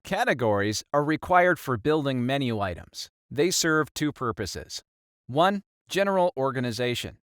Categories are required for building menu items. They serve two purposes. 1. General organization.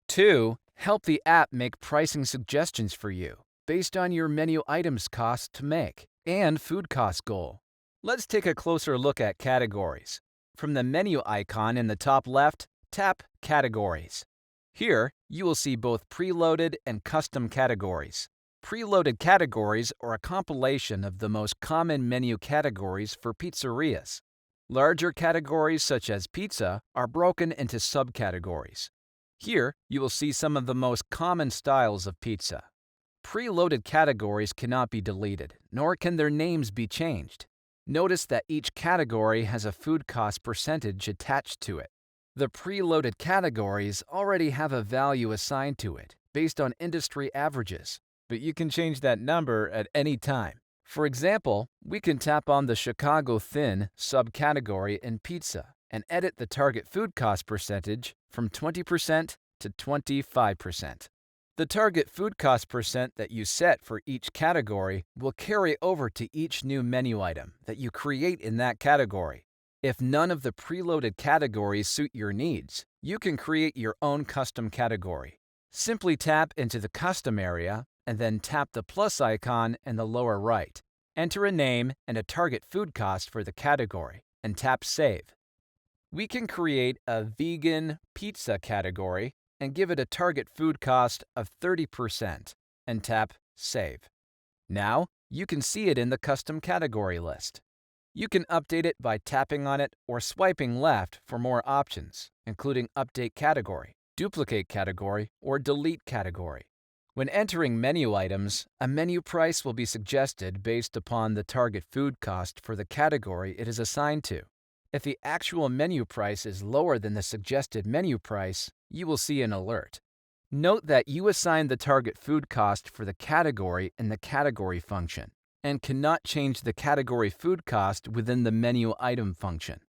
2. Help the app make pricing suggestions for you based on your menu items cost to make and food cost goal. Let's take a closer look at categories. From the menu icon in the top left, tap Categories. Here, you will see both preloaded and custom categories. Preloaded categories are a compilation of the most common menu categories for pizzerias. Larger categories such as pizza are broken into subcategories. Here, you will see some of the most common styles of pizza. Preloaded categories cannot be deleted, nor can their names be changed. Notice that each category has a food cost percentage attached to it. The preloaded categories already have a value assigned to it based on industry averages, but you can change that number at any time. For example, we can tap on the Chicago Thin subcategory in pizza and edit the target food cost percentage from 20% to 25%. The target food cost percent that you set for each category will carry over to each new menu item that you create in that category. If none of the preloaded categories suit your needs, you can create your own custom category. Simply tap into the Custom area and then tap the plus icon in the lower right. Enter a name and a target food cost for the category and tap Save. We can create a vegan pizza category and give it a target food cost of 30% and tap Save. Now, you can see it in the custom category list. You can update it by tapping on it or swiping left for more options, including Update Category, Duplicate Category, or Delete Category. When entering menu items, a menu price will be suggested based upon the target food cost for the category it is assigned to. If the actual menu price is lower than the suggested menu price, you will see an alert. Note that you assign the target food cost for the category in the category function and cannot change the category food cost within the menu item function.